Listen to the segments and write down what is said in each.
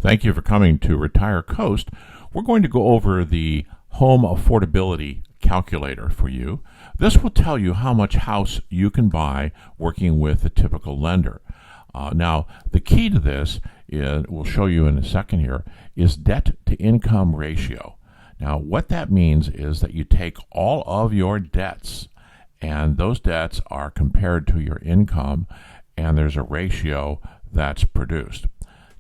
Thank you for coming to RetireCoast. We're going to go over the home affordability calculator for you. This will tell you how much house you can buy working with a typical lender. Now, the key to this, we'll show you in a second here, is debt to income ratio. Now, what that means is that you take all of your debts, and those debts are compared to your income, and there's a ratio that's produced.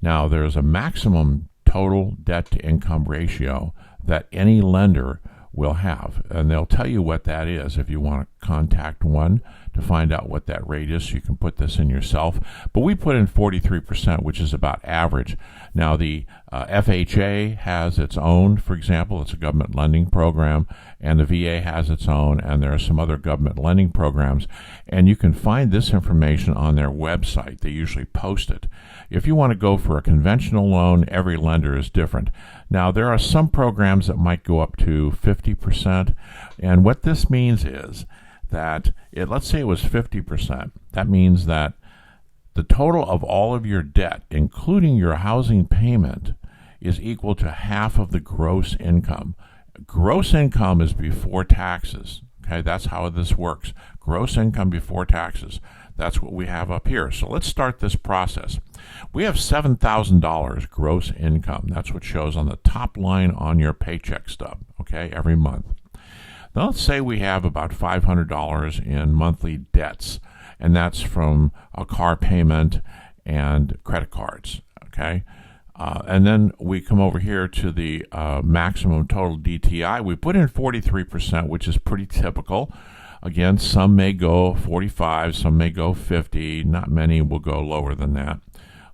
Now, there's a maximum total debt to income ratio that any lender will have, and they'll tell you what that is. If you want to contact one to find out what that rate is, you can put this in yourself. But we put in 43%, which is about average. Now, the FHA has its own, for example, it's a government lending program, and the VA has its own, and there are some other government lending programs, and you can find this information on their website. They usually post it. If you want to go for a conventional loan, every lender is different. Now, there are some programs that might go up to 50%, and what this means is that, let's say it was 50%, that means that the total of all of your debt, including your housing payment, is equal to half of the gross income. Gross income is before taxes. Okay, that's how this works. Gross income before taxes. That's what we have up here. So let's start this process. We have $7,000 gross income. That's what shows on the top line on your paycheck stub, okay, every month. Now let's say we have about $500 in monthly debts, and that's from a car payment and credit cards, okay? And then we come over here to the maximum total DTI. We put in 43%, which is pretty typical. Again, some may go 45, some may go 50. Not many will go lower than that.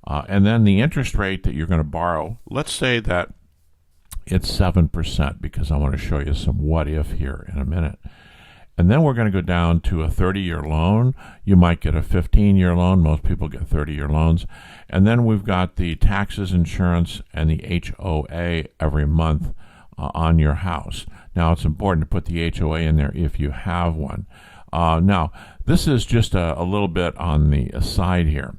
And then the interest rate that you're going to borrow, let's say that it's 7%, because I want to show you some what if here in a minute. And then we're going to go down to a 30-year loan. You might get a 15-year loan. Most people get 30-year loans. And then we've got the taxes, insurance, and the HOA every month on your house. Now, it's important to put the HOA in there if you have one. Now, this is just a little bit on the aside here.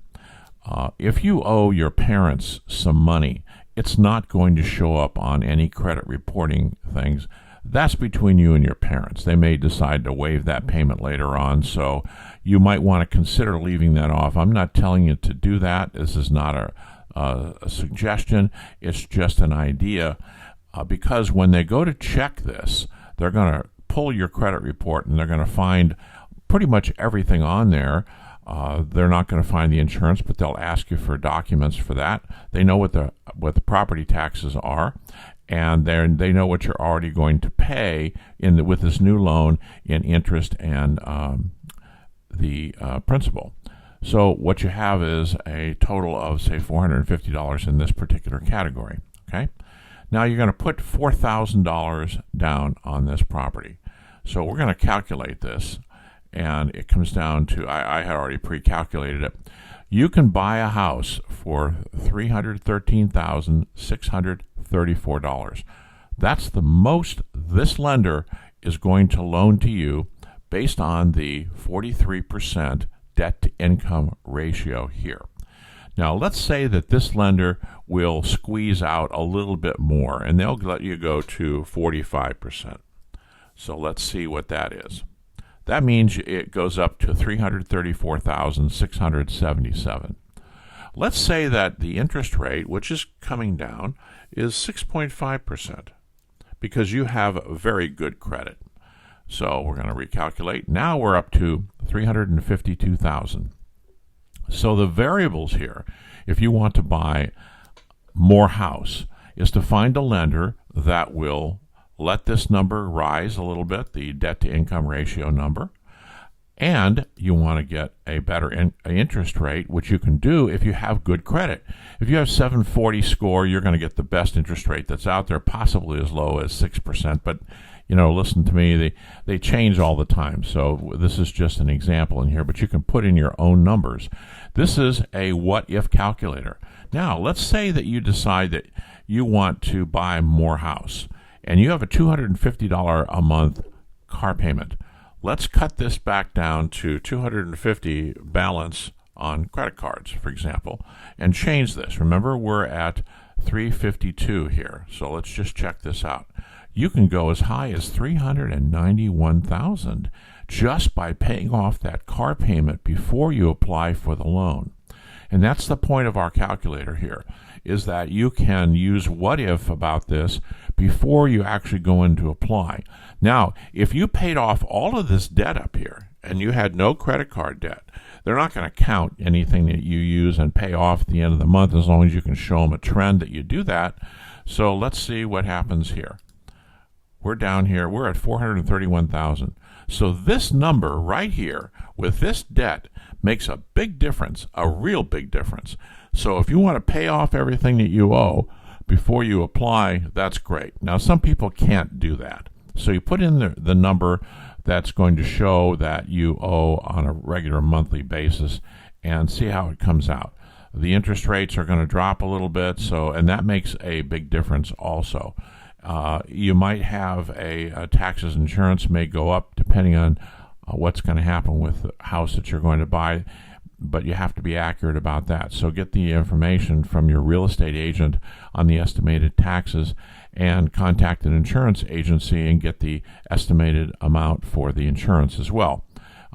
If you owe your parents some money, it's not going to show up on any credit reporting things. That's between you and your parents. They may decide to waive that payment later on, so you might want to consider leaving that off. I'm not telling you to do that. This is not a suggestion. It's just an idea, because when they go to check this, they're going to pull your credit report, and they're going to find pretty much everything on there. They're not going to find the insurance, but they'll ask you for documents for that. They know what the property taxes are, and they know what you're already going to pay with this new loan in interest and the principal. So what you have is a total of, say, $450 in this particular category. Okay. Now you're going to put $4,000 down on this property. So we're going to calculate this, and it comes down to, I had already pre-calculated it. You can buy a house for $313,634. That's the most this lender is going to loan to you based on the 43% debt to income ratio here. Now, let's say that this lender will squeeze out a little bit more, and they'll let you go to 45%. So let's see what that is. That means it goes up to $334,677. Let's say that the interest rate, which is coming down, is 6.5%, because you have very good credit. So we're going to recalculate. Now we're up to $352,000. So the variables here, if you want to buy more house, is to find a lender that will let this number rise a little bit, the debt to income ratio number, and you want to get a better interest rate, which you can do if you have good credit. If you have 740 score, you're going to get the best interest rate that's out there, possibly as low as 6%, but listen to me, they change all the time. So this is just an example in here, but you can put in your own numbers. This is a what-if calculator. Now, let's say that you decide that you want to buy more house, and you have a $250 a month car payment. Let's cut this back down to $250 balance on credit cards, for example, and change this. Remember, we're at $352 here. So let's just check this out. You can go as high as $391,000 just by paying off that car payment before you apply for the loan. And that's the point of our calculator here, is that you can use what if about this before you actually go in to apply. Now, if you paid off all of this debt up here and you had no credit card debt, they're not going to count anything that you use and pay off at the end of the month as long as you can show them a trend that you do that. So let's see what happens here. We're down here. We're at $431,000. So this number right here with this debt makes a big difference, a real big difference. So if you want to pay off everything that you owe before you apply, that's great. Now, some people can't do that. So you put in the number that's going to show that you owe on a regular monthly basis and see how it comes out. The interest rates are going to drop a little bit, and that makes a big difference also. You might have a taxes and insurance may go up depending on what's going to happen with the house that you're going to buy, but you have to be accurate about that. So get the information from your real estate agent on the estimated taxes and contact an insurance agency and get the estimated amount for the insurance as well.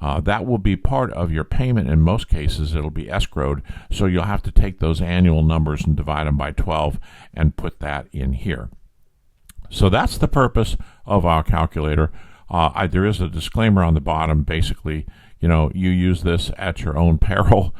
That will be part of your payment. In most cases, it'll be escrowed, so you'll have to take those annual numbers and divide them by 12 and put that in here. So that's the purpose of our calculator. There is a disclaimer on the bottom. Basically, you use this at your own peril,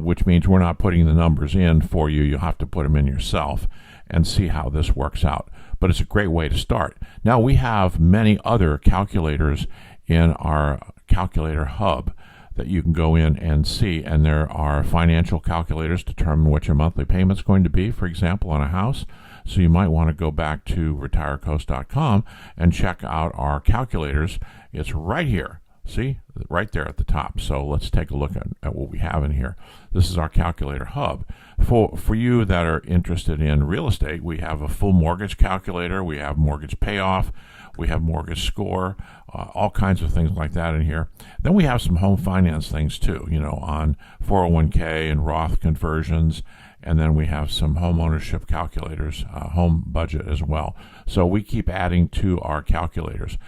which means we're not putting the numbers in for you. You'll have to put them in yourself and see how this works out. But it's a great way to start. Now, we have many other calculators in our calculator hub that you can go in and see, and there are financial calculators to determine what your monthly payment's going to be, for example, on a house. So you might want to go back to RetireCoast.com and check out our calculators. It's right here. See, right there at the top. So let's take a look at what we have in here. This is our calculator hub. For you that are interested in real estate, we have a full mortgage calculator. We have mortgage payoff. We have mortgage score, all kinds of things like that in here. Then we have some home finance things too, on 401k and Roth conversions. And then we have some home ownership calculators, home budget as well. So we keep adding to our calculators.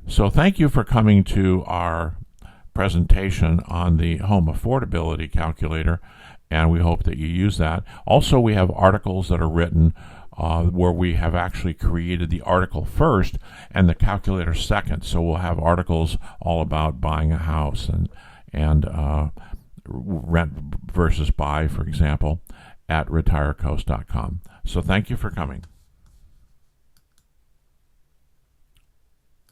So thank you for coming to our presentation on the home affordability calculator, and we hope that you use that. Also, we have articles that are written where we have actually created the article first and the calculator second. So we'll have articles all about buying a house and rent versus buy, for example, at RetireCoast.com. So thank you for coming.